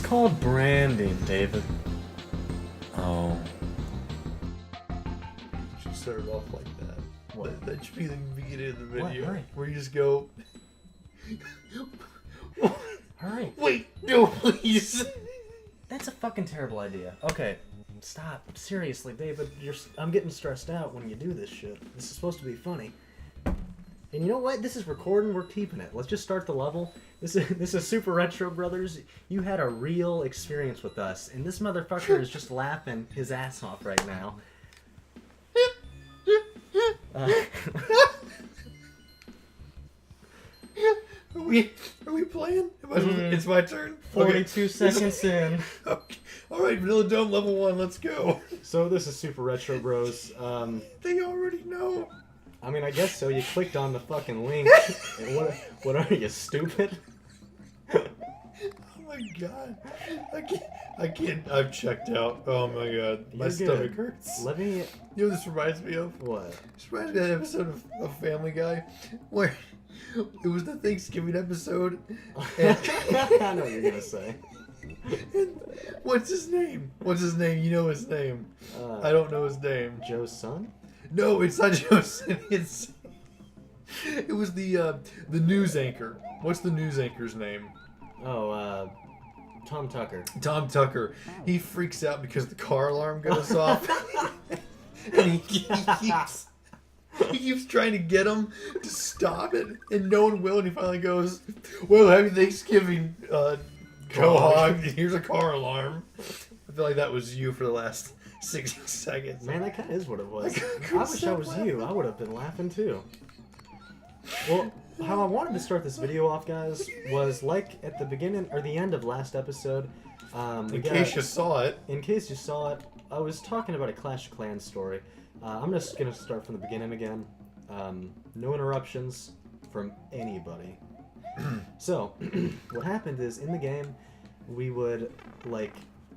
called branding, David. Oh. You should start it off like that. What? That should be the beginning of the What? video. Hurry. Where you just go... Hurry. Wait, no, please. That's a fucking terrible idea. Okay, stop. Seriously, David, I'm getting stressed out when you do this shit. This is supposed to be funny. And you know what? This is recording. We're keeping it. Let's just start the level. This is Super Retro Brothers. You had a real experience with us, and this motherfucker is just laughing his ass off right now. Are we playing? It's my turn? 42 seconds in. Okay. Alright, Vanilla Dome level 1, let's go. So this is Super Retro Bros. They already know. I mean, I guess so. You clicked on the fucking link. What are you, stupid? Oh my god. I can't. I've checked out. Oh my god. My stomach hurts. Let me... You know what this reminds me of? What? This reminds me of that episode of Family Guy where it was the Thanksgiving episode. And I know what you're gonna say. And what's his name? What's his name? You know his name. I don't know his name. Joe's son? No, it's not Joseph. It was the news anchor. What's the news anchor's name? Oh, Tom Tucker. Tom Tucker. He freaks out because the car alarm goes off. And he keeps trying to get him to stop it, and no one will. And he finally goes, "Well, happy Thanksgiving, Joe Hog. Here's a car alarm." I feel like that was you for the last 60 seconds. Man, that kind of is what it was. I wish I was you. I would have been laughing too. Well, how I wanted to start this video off, guys, was like at the beginning or the end of last episode. In case you saw it. In case you saw it, I was talking about a Clash of Clans story. I'm just going to start from the beginning again. No interruptions from anybody. So, what happened is, in the game, we would, like,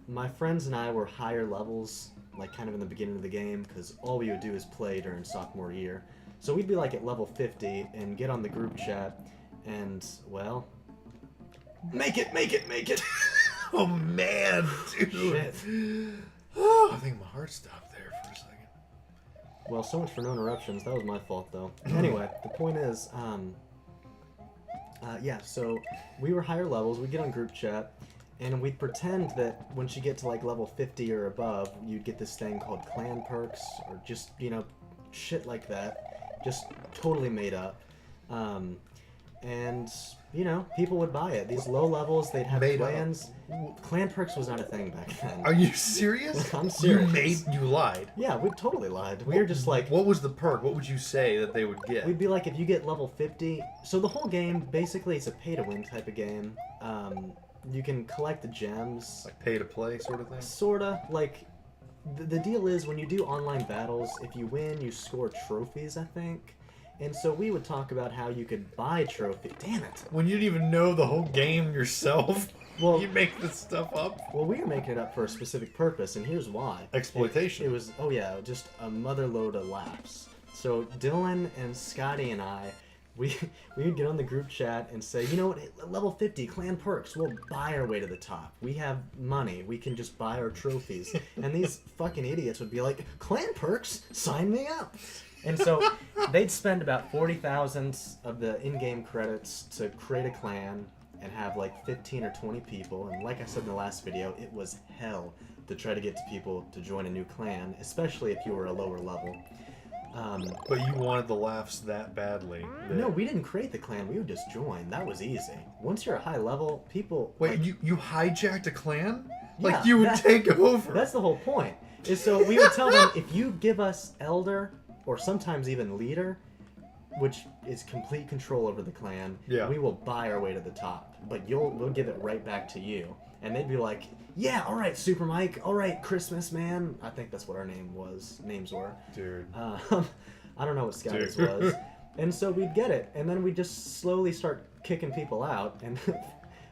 my friends and I were higher levels, like, kind of in the beginning of the game, because all we would do is play during sophomore year. So we'd be, like, at level 50 and get on the group chat, and, well... Make it! Oh, man, dude. Shit. Oh, I think my heart stopped there for a second. Well, so much for no interruptions. That was my fault, though. Anyway, the point is, yeah, so we were higher levels. We'd get on group chat, and we'd pretend that once you get to, like, level 50 or above, you'd get this thing called clan perks, or just, you know, shit like that. Just totally made up. And, you know, people would buy it. These low levels, they'd have clans. Clan perks was not a thing back then. Are you serious? I'm serious. You lied. Yeah, we totally lied. We were just like... What was the perk? What would you say that they would get? We'd be like, if you get level 50... So the whole game, basically, it's a pay-to-win type of game. You can collect the gems. Like pay-to-play sort of thing? Sorta. Like, the deal is, when you do online battles, if you win, you score trophies, I think. And so we would talk about how you could buy trophies. Damn it! When you didn't even know the whole game yourself, Well, you make this stuff up. Well, we were making it up for a specific purpose, and here's why. Exploitation. It was, oh yeah, just a mother load of laughs. So Dylan and Scotty and I, we would get on the group chat and say, you know what, level 50, clan perks, we'll buy our way to the top. We have money, we can just buy our trophies. And these fucking idiots would be like, clan perks? Sign me up! And so they'd spend about 40,000 of the in-game credits to create a clan and have like 15 or 20 people. And like I said in the last video, it was hell to try to get people to join a new clan, especially if you were a lower level. But you wanted the laughs that badly. No, we didn't create the clan. We would just join. That was easy. Once you're a high level, people... Wait, like, you hijacked a clan? Yeah, Like you would take over? That's the whole point. Is so we would tell them, if you give us elder... or sometimes even leader, which is complete control over the clan, we will buy our way to the top. But we'll give it right back to you. And they'd be like, yeah, all right, Super Mike, all right, Christmas Man. I think that's what our names were. Dude. I don't know what Scotty's was. And so we'd get it, and then we'd just slowly start kicking people out, and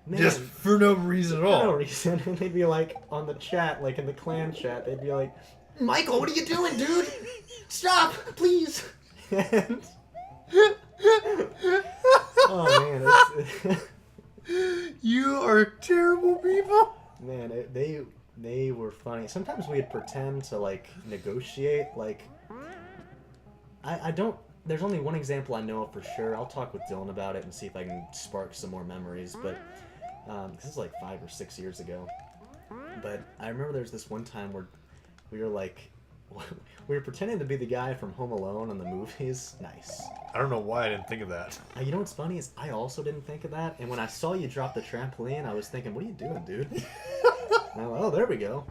man, just for no reason at all. For no reason. And they'd be like, on the chat, like in the clan chat, they'd be like, Michael, what are you doing, dude? Stop, please. And... oh man, You are terrible people. funny. Sometimes we'd pretend to like negotiate. Like, I don't. There's only one example I know of for sure. I'll talk with Dylan about it and see if I can spark some more memories. But this is like 5 or 6 years ago. But I remember there was this one time where we were like, we were pretending to be the guy from Home Alone in the movies. Nice. I don't know why I didn't think of that. You know what's funny is I also didn't think of that. And when I saw you drop the trampoline, I was thinking, what are you doing, dude? And I'm like, oh, there we go.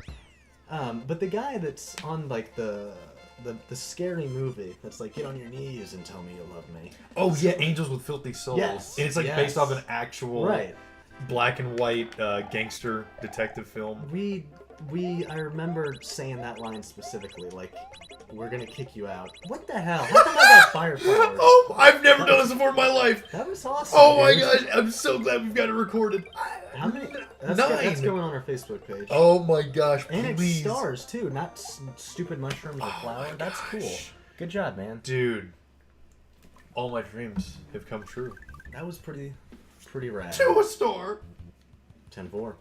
But the guy that's on like the scary movie that's like, get on your knees and tell me you love me. Oh yeah, Angels with Filthy Souls. Yes, And it's like based off an actual black and white gangster detective film. I remember saying that line specifically, like, we're gonna kick you out. What the hell? How come I got fire powers? Oh, I've never done this before in my life. That was awesome. Oh my dude. gosh, I'm so glad we've got it recorded. How many? 9. That's going on our Facebook page. Oh my gosh, and please. it's stars too, not stupid mushrooms or flour. That's cool. Good job, man. Dude, all my dreams have come true. That was pretty rad. To a star. 10-4.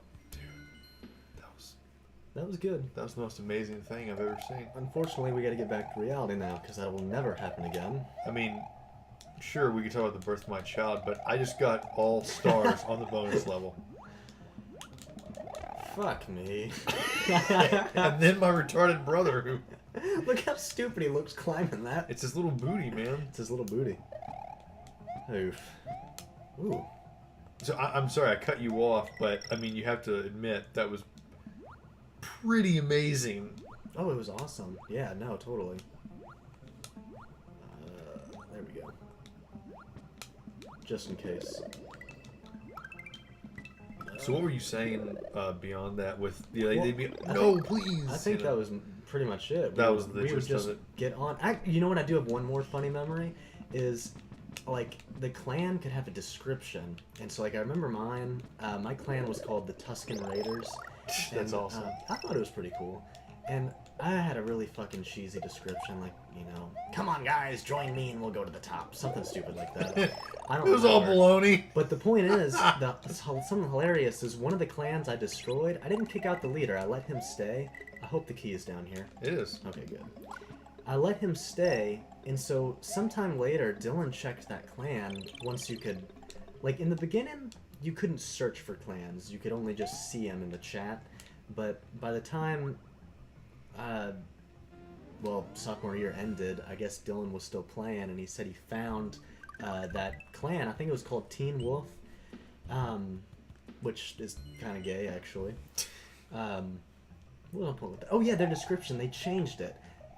That was good. That was the most amazing thing I've ever seen. Unfortunately, we got to get back to reality now, because that will never happen again. I mean, sure, we could talk about the birth of my child, but I just got all stars on the bonus level. Fuck me. And then my retarded brother, who... Look how stupid he looks climbing that. It's his little booty, man. It's his little booty. Oof. Ooh. So I'm sorry I cut you off, but I mean, you have to admit that was pretty amazing. Oh, it was awesome. Yeah, no, totally. There we go. Just in case. So what were you saying beyond that with the Well, no, please? I think that was pretty much it. That was the we would gist just of it. get on. You know what? I do have one more funny memory is like the clan could have a description, and so like I remember mine. My clan was called the Tuscan Raiders. That's and, awesome. I thought it was pretty cool, and I had a really fucking cheesy description, like, you know, come on guys, join me and we'll go to the top, something stupid like that. I don't. It was all baloney. But the point is, something hilarious is one of the clans I destroyed. I didn't kick out the leader. I let him stay. I hope the key is down here. It is. Okay, good. I let him stay, and so sometime later, Dylan checked that clan once you could, like in the beginning, you couldn't search for clans. You could only just see them in the chat. But by the time, well, sophomore year ended, I guess Dylan was still playing, and he said he found that clan. I think it was called Teen Wolf, which is kind of gay, actually. Oh yeah, their description, they changed it.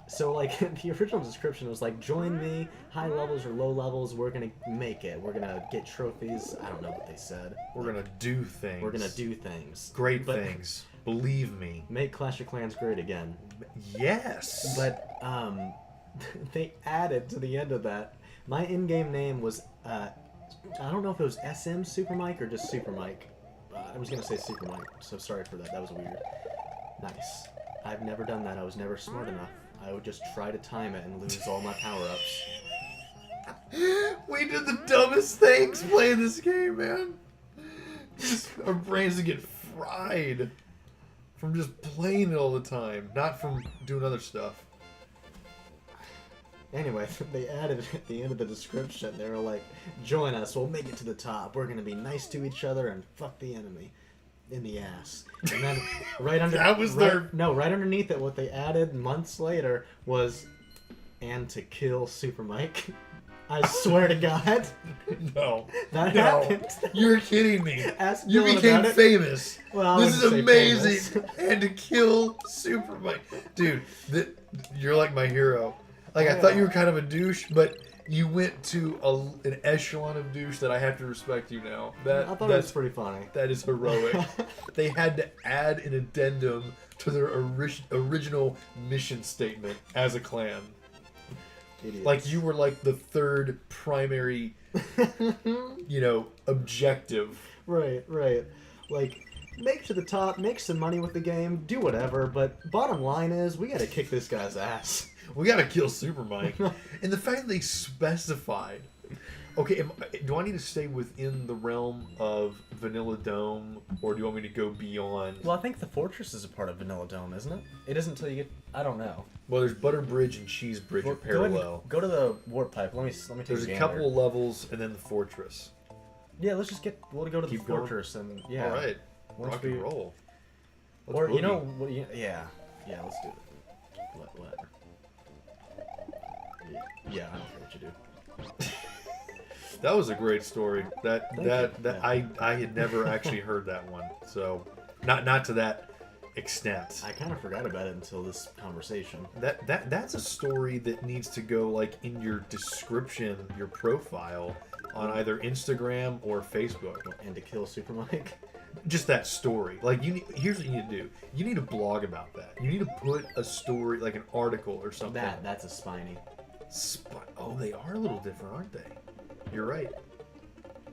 So, like, the original description was like, join me, high levels or low levels, we're gonna make it. We're gonna get trophies. I don't know what they said. We're gonna do things. We're gonna do things. Great things. Believe me. Make Clash of Clans great again. Yes. But, they added to the end of that, my in-game name was, I don't know if it was SM Super Mike or just Super Mike. I was gonna say Super Mike, so sorry for that. That was weird. Nice. I've never done that. I was never smart enough. I would just try to time it and lose all my power-ups. We did the dumbest things playing this game, man. Just, our brains would get fried from just playing it all the time, not from doing other stuff. Anyway, they added at the end of the description, they were like, join us, we'll make it to the top. We're going to be nice to each other and fuck the enemy in the ass. And then right under right underneath it, what they added months later was, and to kill Super Mike. I swear to God. No. That happened. You're kidding me. Ask you Dylan became about it. famous. Well, this is amazing. And to kill Super Mike. Dude, you're like my hero. Like, I thought you were kind of a douche, but you went to an echelon of douche that I have to respect you now. I thought it was pretty funny. That is heroic. They had to add an addendum to their original mission statement as a clan. Idiots. Like, you were like the third primary, objective. Right. Like, make it to the top, make some money with the game, do whatever, but bottom line is, we gotta kick this guy's ass. We gotta kill Super Mike. And the fact that they specified, Okay, do I need to stay within the realm of Vanilla Dome, or do you want me to go beyond? Well, I think the fortress is a part of Vanilla Dome, isn't it? It isn't until you get. I don't know. Well, there's Butter Bridge and Cheese Bridge are parallel. Go to the warp pipe. Let me take There's a a gander. couple of levels, and then the fortress. Yeah, let's just get. We'll go to the Keep going. fortress and yeah. All right, Once rock we- and roll. Let's Or you boogie. know, yeah, let's do it. Whatever. Yeah, I don't care what you do. That was a great story. That Thank you. Yeah. I had never actually heard that one. So, not to that extent. I kind of forgot about it until this conversation. That's a story that needs to go like in your description, your profile on either Instagram or Facebook. And to kill Super Mike. Just that story. Like here's what you need to do. You need to blog about that. You need to put a story, like an article or something. That's a spiny. Oh, they are a little different, aren't they? You're right.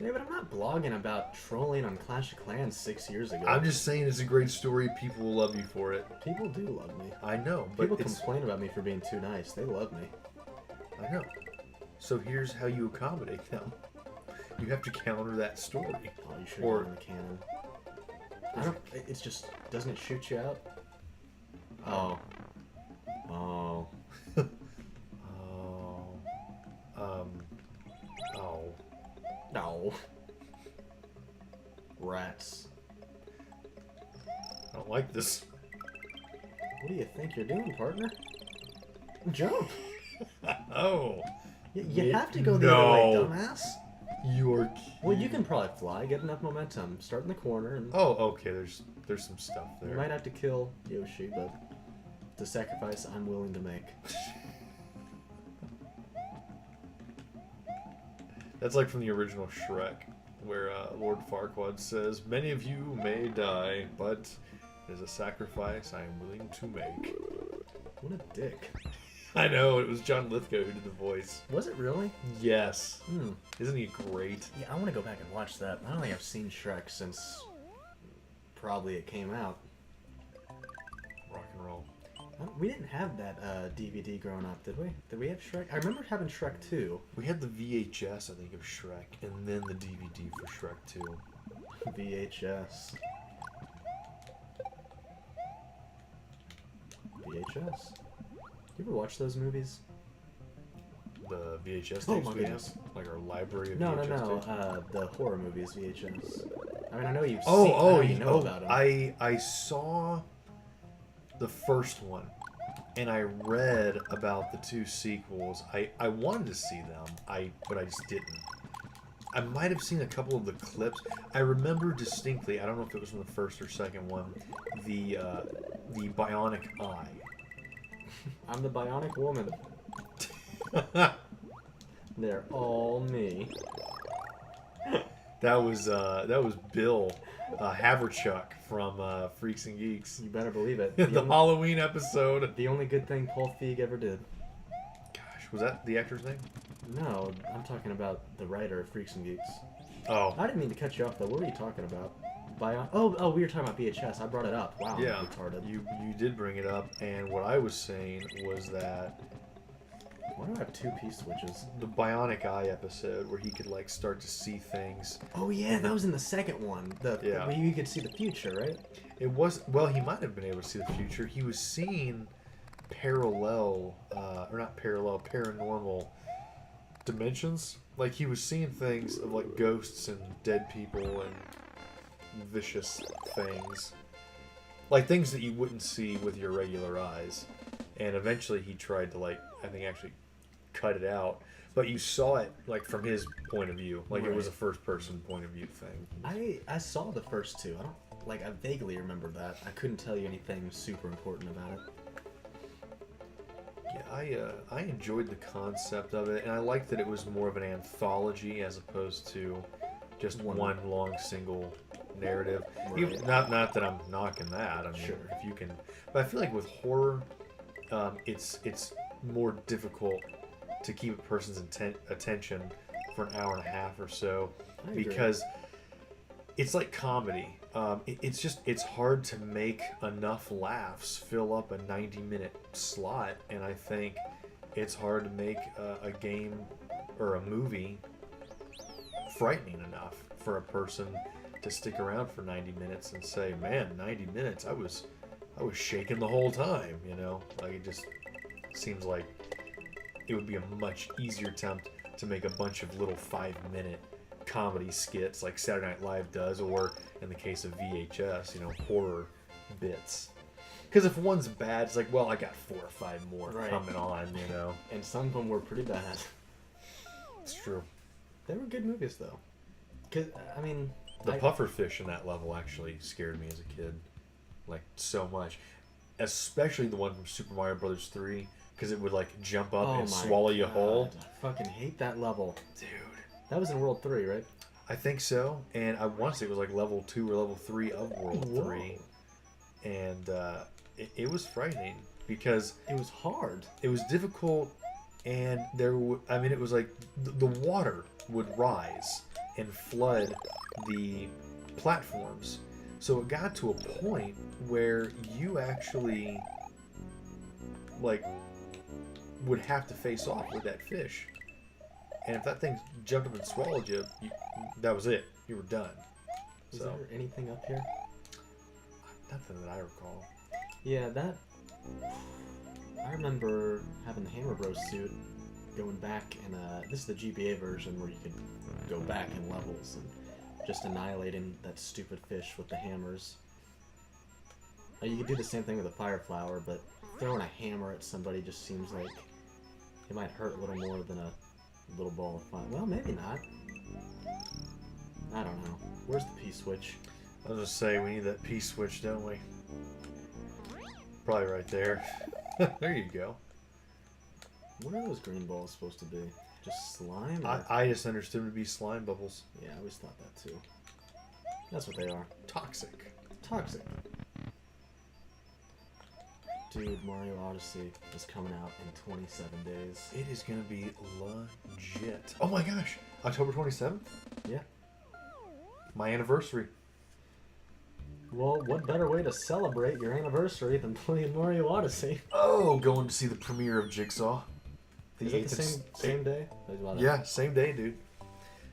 Yeah, but I'm not blogging about trolling on Clash of Clans 6 years ago. I'm just saying it's a great story. People will love you for it. People do love me. I know, but People it's... complain about me for being too nice. They love me. I know. So here's how you accommodate them. You have to counter that story. Oh, you should Or- go in the cannon. I don't. It's just. Doesn't it shoot you out? Oh. Oh. Oh. No. Rats. I don't like this. What do you think you're doing, partner? Jump. Oh. You have to go the other way, No. dumbass. You're... Well, you can probably fly, get enough momentum, start in the corner, and Oh, okay. There's some stuff you there. might have to kill Yoshi, but it's a sacrifice I'm willing to make. That's like from the original Shrek, where Lord Farquaad says, "Many of you may die, but it is a sacrifice I am willing to make." What a dick. I know, it was John Lithgow who did the voice. Was it really? Yes. Hmm. Isn't he great? Yeah, I want to go back and watch that. I don't think I've seen Shrek since probably it came out. Rock and roll. We didn't have that DVD growing up, did we? Did we have Shrek? I remember having Shrek 2. We had the VHS, I think, of Shrek, and then the DVD for Shrek 2. VHS. VHS. You ever watch those movies? The VHS Oh tapes my we have? goodness. Like our library of No, VHS tapes? the horror movies, VHS. I mean, I know you've Oh, seen. oh, you know about them. I saw the first one, and I read about the two sequels. I wanted to see them, but I just didn't. I might have seen a couple of the clips. I remember distinctly, I don't know if it was from the first or second one, the bionic eye. I'm the bionic woman. They're all me. That was Bill Haverchuck from Freaks and Geeks. You better believe it. The only, Halloween episode. the only good thing Paul Feig ever did. Gosh, was that the actor's name? No, I'm talking about the writer of Freaks and Geeks. Oh, I didn't mean to cut you off though. What were you talking about? Oh, we were talking about VHS. I brought it up. Wow, yeah. I'm retarded. You did bring it up, and what I was saying was that Why do I have two P-switches? the Bionic Eye episode where he could like start to see things. Oh yeah, that was in the second one. Yeah. Where you could see the future, right? It was, well, he might have been able to see the future. He was seeing parallel, or not parallel, paranormal dimensions. Like he was seeing things of like ghosts and dead people and vicious things. Like things that you wouldn't see with your regular eyes. And eventually he tried to like, I think actually cut it out. But you saw it like from his point of view. Like it was a Right. first person point of view thing. I saw the first two. I vaguely remember that. I couldn't tell you anything super important about it. Yeah, I enjoyed the concept of it, and I liked that it was more of an anthology as opposed to just one long single narrative. Right. Not that I'm knocking that. I mean, Sure. if you can, but I feel like with horror, it's more difficult to keep a person's attention for an hour and a half or so I agree. because it's like comedy. It's hard to make enough laughs fill up a 90-minute slot, and I think it's hard to make a game or a movie frightening enough for a person to stick around for 90 minutes and say, man, 90 minutes, I was shaking the whole time, you know? Like, it just seems like it would be a much easier attempt to make a bunch of little 5-minute comedy skits like Saturday Night Live does, or in the case of VHS, you know, horror bits. Because if one's bad, it's like, well, I got 4 or 5 more coming on, you know? And some of them were pretty bad. It's true. They were good movies, though. Cause, I mean... The pufferfish in that level actually scared me as a kid. Like, so much. Especially the one from Super Mario Bros. 3, because it would, like, jump up and swallow you whole. I fucking hate that level. Dude. That was in World 3, right? I think so. And I want to say it was, like, level 2 or level 3 of World 3. And it was frightening because... It was hard. It was difficult, and it was like the water would rise and flood the platforms. So it got to a point where you actually, like, would have to face off with that fish. And if that thing jumped up and swallowed you, that was it. You were done. Is there anything up here? Nothing that I recall. Yeah, that... I remember having the Hammer Bros suit, going back, and this is the GBA version where you could go back in levels and just annihilating that stupid fish with the hammers. You could do the same thing with a fire flower, but throwing a hammer at somebody just seems like it might hurt a little more than a little ball of fire. Well, maybe not. I don't know. Where's the P-switch? I'll just say we need that P-switch, don't we? Probably right there. There you go. What are those green balls supposed to be? Just slime? I just understood them to be slime bubbles. Yeah, I always thought that too. That's what they are. Toxic. Toxic. Dude, Mario Odyssey is coming out in 27 days. It is going to be legit. Oh my gosh. October 27th? Yeah. My anniversary. Well, what better way to celebrate your anniversary than playing Mario Odyssey? Oh, going to see the premiere of Jigsaw. Is it the same day? Yeah, same day, dude.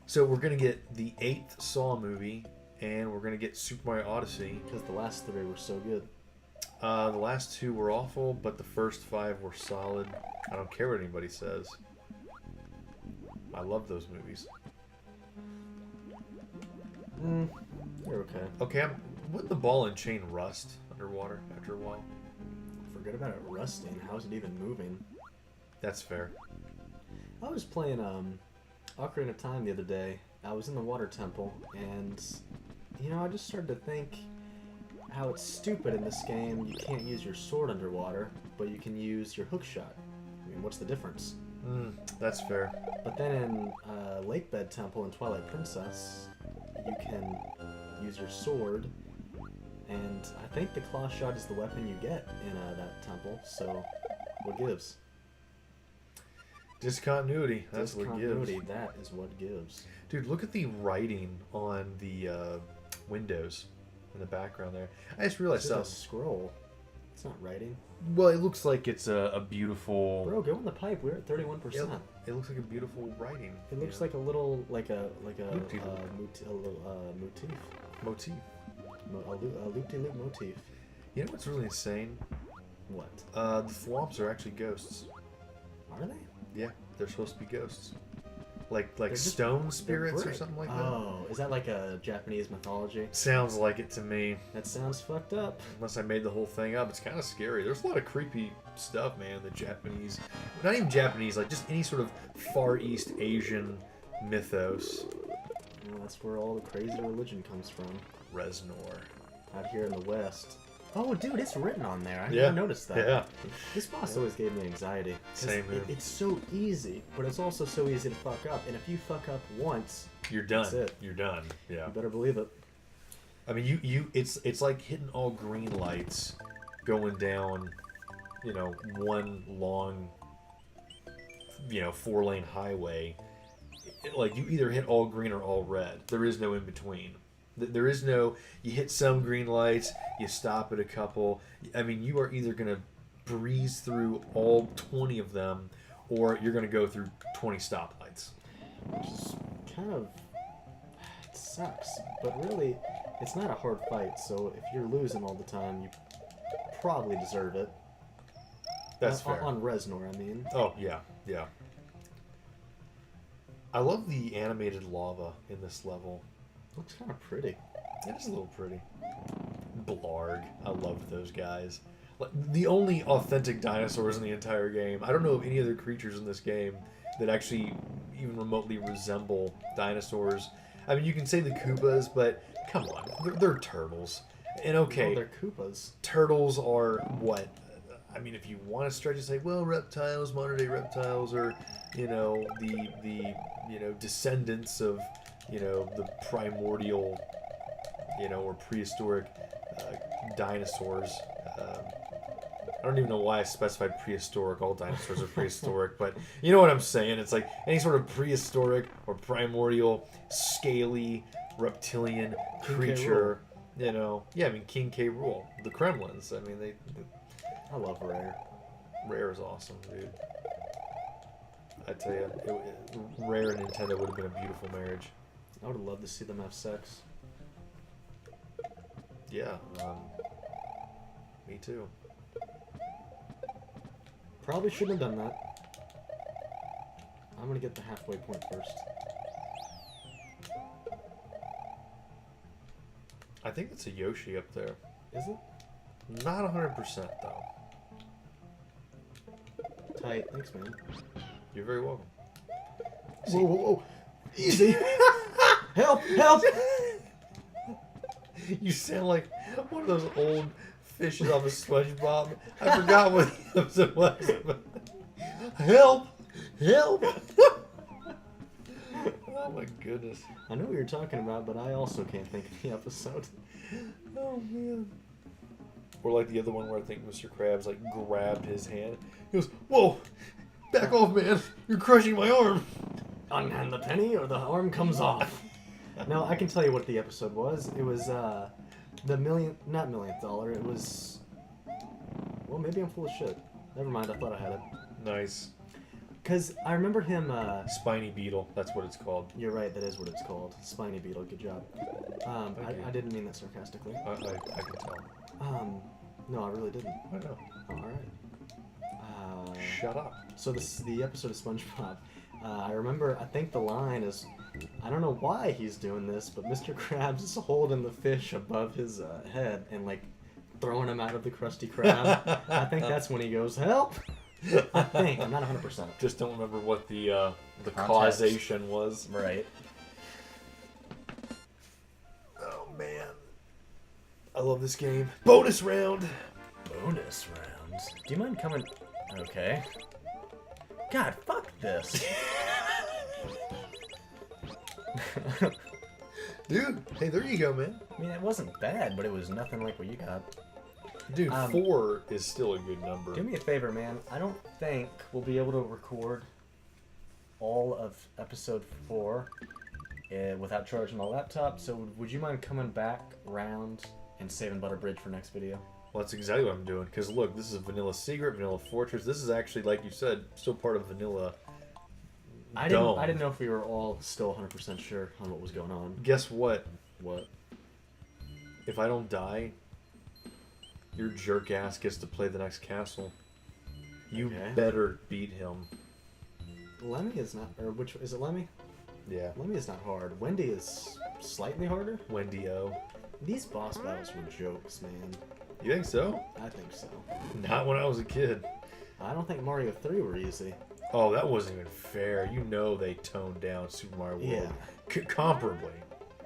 So we're going to get the 8th Saw movie, and we're going to get Super Mario Odyssey. Because the last 3 were so good. The last 2 were awful, but the first 5 were solid. I don't care what anybody says. I love those movies. They're okay. Okay, wouldn't the ball and chain rust underwater after a while? Forget about it rusting. How is it even moving? That's fair. I was playing Ocarina of Time the other day. I was in the water temple, and you know, I just started to think how it's stupid in this game. You can't use your sword underwater, but you can use your hook shot. I mean, what's the difference? That's fair. But then in Lake Bed Temple in Twilight Princess, you can use your sword, and I think the claw shot is the weapon you get in that temple. So, what gives? Discontinuity. That's what gives. That is what gives. Dude, look at the writing on the windows in the background there. I just realized It's a something. scroll. It's not writing. Well, it looks like it's a beautiful... Bro, go in the pipe. We're at 31%. It looks like a beautiful writing. It looks like a little, like a Loop-de-loop. motif. Motif. A loop-de-loop motif. You know what's really insane? What? The thwomps are actually ghosts. Are they? Yeah, they're supposed to be ghosts. Like just- stone spirits or brick. something like that. Oh, is that like a Japanese mythology? Sounds like it to me. That sounds fucked up. Unless I made the whole thing up, it's kind of scary. There's a lot of creepy stuff, man. The Japanese, not even Japanese, like just any sort of Far East Asian mythos. Well, that's where all the crazy religion comes from. Reznor. Out here in the West. Oh, dude, it's written on there. I Yeah. never noticed that. Yeah. This boss always gave me anxiety. 'Cause Same here. It's so easy, but it's also so easy to fuck up. And if you fuck up once, You're done. That's it. You're done. Yeah. you better believe it. I mean, it's like hitting all green lights, going down, one long, 4-lane highway. Like you either hit all green or all red. There is no in between. There is no, you hit some green lights, you stop at a couple. I mean, you are either going to breeze through all 20 of them, or you're going to go through 20 stoplights. Which is kind of sucks. But really, it's not a hard fight, so if you're losing all the time, you probably deserve it. That's fair. On Reznor, I mean. Oh, yeah, yeah. I love the animated lava in this level. Looks kind of pretty. It is a little pretty. Blarg. I loved those guys. Like, the only authentic dinosaurs in the entire game. I don't know of any other creatures in this game that actually even remotely resemble dinosaurs. I mean, you can say the Koopas, but come on. They're turtles. And okay. Oh, they're Koopas. Turtles are what? I mean, if you want to stretch and say, well, reptiles, modern day reptiles are, you know, the descendants of, you know, the primordial, you know, or prehistoric dinosaurs. I don't even know why I specified prehistoric. All dinosaurs are prehistoric, but you know what I'm saying. It's like any sort of prehistoric or primordial, scaly, reptilian creature. You know, yeah. I mean, King K. Rool, the Kremlins. I mean, I love Rare. Rare is awesome, dude. I tell you, Rare and Nintendo would have been a beautiful marriage. I would have loved to see them have sex. Yeah, me too. Probably shouldn't have done that. I'm gonna get the halfway point first. I think it's a Yoshi up there. Is it? Not 100% though. Tight. Thanks, man. You're very welcome. Whoa, whoa, whoa. Easy. Help, help. You sound like one of those old fishes off of SpongeBob. I forgot what the episode was. Help! Help! Oh my goodness. I know what you're talking about, but I also can't think of the episode. Oh man. Or like the other one where I think Mr. Krabs like grabbed his hand. He goes, "Whoa! Back off, man! You're crushing my arm!" Unhand the penny or the arm comes off. No, I can tell you what the episode was. It was the not millionth dollar. It was, well, maybe I'm full of shit. Never mind. I thought I had it. Nice. Cause I remember him. Spiny Beetle. That's what it's called. You're right. That is what it's called. Spiny Beetle. Good job. I didn't mean that sarcastically. I can tell. No, I really didn't. I know. Oh, all right. Shut up. So the episode of SpongeBob. I remember. I think the line is. I don't know why he's doing this, but Mr. Krabs is holding the fish above his head and like throwing him out of the Krusty Krab. I think that's when he goes, "Help!" I think. I'm not 100%. Just don't remember what the causation was. Right. Oh man, I love this game. Bonus round. Bonus rounds. Do you mind coming? Okay. God, fuck this. Dude, hey, there you go, man. I mean, it wasn't bad, but it was nothing like what you got. Dude, 4 is still a good number. Do me a favor, man. I don't think we'll be able to record all of episode 4 without charging my laptop, so would you mind coming back around and saving Butter Bridge for next video? Well, that's exactly what I'm doing. Because look, this is Vanilla Secret, Vanilla Fortress. This is actually, like you said, still part of Vanilla Dome. I didn't know if we were all still 100% sure on what was going on. Guess what? What? If I don't die, your jerk ass gets to play the next castle. You better beat him. Lemmy is not, or which, is it Lemmy? Yeah. Lemmy is not hard. Wendy is slightly harder. Wendy O. These boss battles were jokes, man. You think so? I think so. Not when I was a kid. I don't think Mario 3 were easy. Oh, that wasn't even fair. You know they toned down Super Mario World. Yeah. Comparably.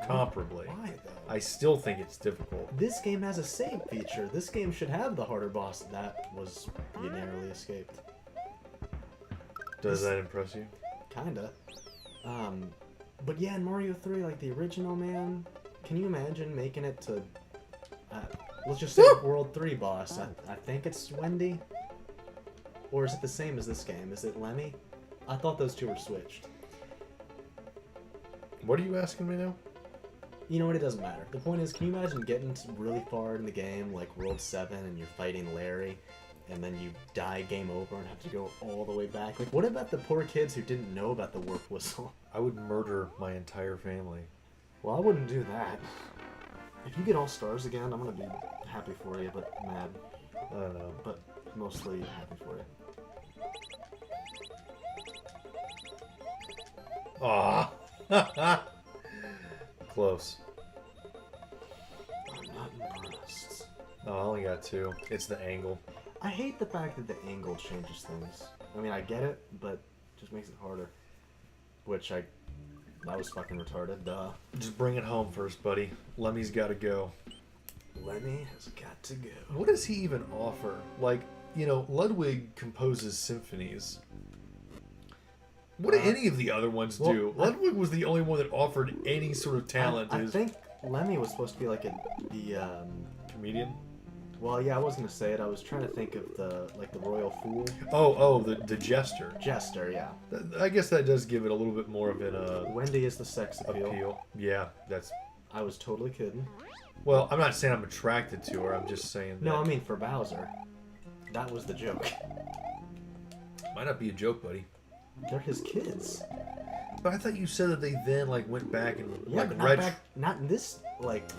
Why, though? I still think it's difficult. This game has a save feature. This game should have the harder boss. That was, you narrowly escaped. Does that impress you? Kinda. But yeah, in Mario 3, like the original, man, can you imagine making it to, let's just say World 3 boss. I think it's Wendy. Or is it the same as this game? Is it Lemmy? I thought those two were switched. What are you asking me now? You know what? It doesn't matter. The point is, can you imagine getting really far in the game, like World 7, and you're fighting Larry, and then you die, game over, and have to go all the way back? Like, what about the poor kids who didn't know about the warp whistle? I would murder my entire family. Well, I wouldn't do that. If you get all stars again, I'm gonna be happy for you, but mad. I don't know. But mostly happy for you. Ah. Close. I'm not impressed. Oh, I only got 2. It's the angle. I hate the fact that the angle changes things. I mean, I get it, but it just makes it harder. That was fucking retarded, duh. Just bring it home first, buddy. Lemmy's gotta go. Lemmy has got to go. What does he even offer? Like, you know, Ludwig composes symphonies. What do any of the other ones do? Ludwig was the only one that offered any sort of talent. I think Lemmy was supposed to be like the comedian. Well, yeah, I was gonna say it. I was trying to think of the royal fool. Oh, the jester. Jester, yeah. I guess that does give it a little bit more of an Wendy is the sex appeal. Yeah, that's. I was totally kidding. Well, I'm not saying I'm attracted to her. I'm just saying that. No, I mean for Bowser. That was the joke. Might not be a joke, buddy. They're his kids. But I thought you said that they then went back and Yeah, but not in this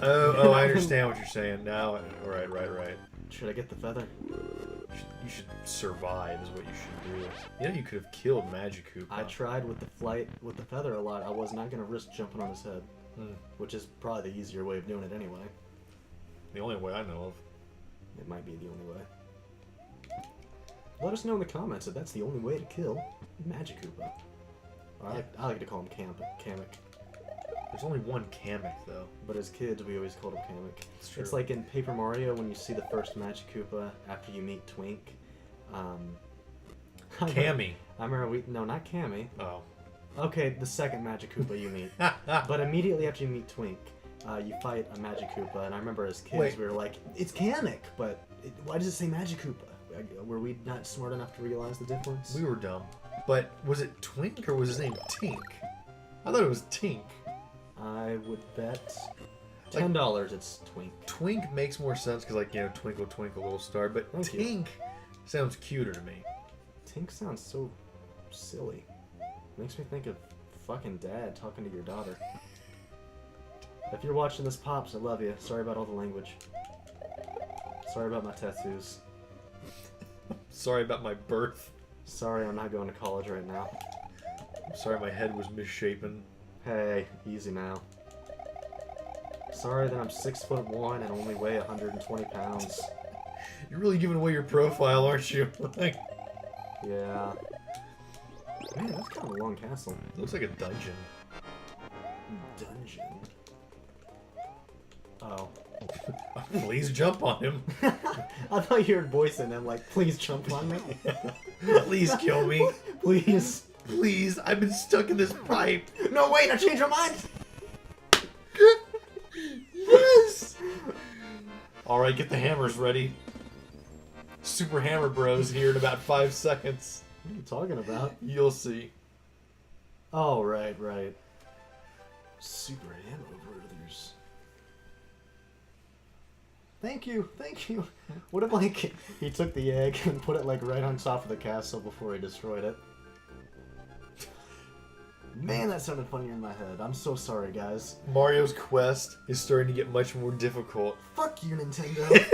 Oh, I understand what you're saying now. Right. Should I get the feather? You should survive is what you should do. You know, you could have killed Magikarp. I tried with the flight with the feather a lot. I was not gonna risk jumping on his head, which is probably the easier way of doing it anyway. The only way I know of. It might be the only way. Let us know in the comments if that's the only way to kill Magikarp. I like to call him Kamek. There's only one Kamek, though. But as kids, we always called him Kamek. It's true. It's like in Paper Mario when you see the first Magikarp after you meet Twink. Cammy. I remember no, not Cammy. Oh. Okay, the second Magikarp you meet. But immediately after you meet Twink, you fight a Magikarp, and I remember as kids we were like, it's Kamek, but why does it say Magikarp? Were we not smart enough to realize the difference? We were dumb. But was it Twink or was his name Tink? I thought it was Tink. I would bet $10 it's Twink. Twink makes more sense because, twinkle, twinkle, little star. But Tink sounds cuter to me. Tink sounds so silly. Makes me think of fucking dad talking to your daughter. If you're watching this, Pops, I love you. Sorry about all the language. Sorry about my tattoos. Sorry about my birth. Sorry I'm not going to college right now. I'm sorry my head was misshapen. Hey, easy now. Sorry that I'm 6'1" and only weigh 120 pounds. You're really giving away your profile, aren't you? Yeah. Man, that's kind of a long castle. It looks like a dungeon. Dungeon? Oh. Please jump on him. I thought you were voicing him like, please jump on me. Please kill me. Please. Please, I've been stuck in this pipe. No, wait, I changed my mind. Yes. All right, get the hammers ready. Super Hammer Bros here in about 5 seconds. What are you talking about? You'll see. Oh, right. Super Hammer Brothers. Thank you. What if, he took the egg and put it, right on top of the castle before he destroyed it? Man, that sounded funnier in my head. I'm so sorry, guys. Mario's quest is starting to get much more difficult. Fuck you, Nintendo.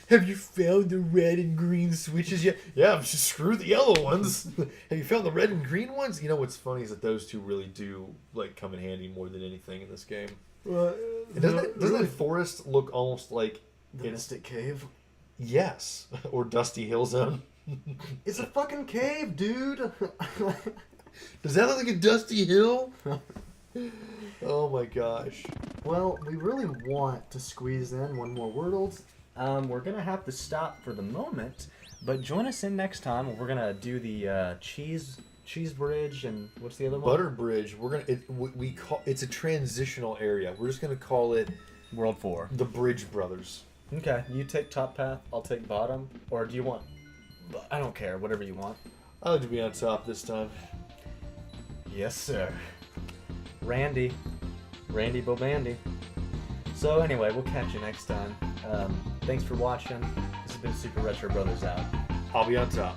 Have you found the red and green switches yet? Yeah, screw the yellow ones. Have you found the red and green ones? You know what's funny is that those two really do come in handy more than anything in this game. Doesn't that forest look almost like the Mystic Cave? Yes, or Dusty Hill Zone. It's a fucking cave, dude. Does that look like a dusty hill? Oh my gosh. Well, we really want to squeeze in one more Wordles. We're going to have to stop for the moment, but join us in next time when we're going to do the cheese bridge and what's the other one? Butter bridge. It's a transitional area. We're just going to call it World 4. The Bridge Brothers. Okay, you take top path, I'll take bottom, or do you want... I don't care, whatever you want. I like to be on top this time. Yes, sir. Randy Bobandy. So anyway, we'll catch you next time. Thanks for watching. This has been Super Retro Brothers out. I'll be on top.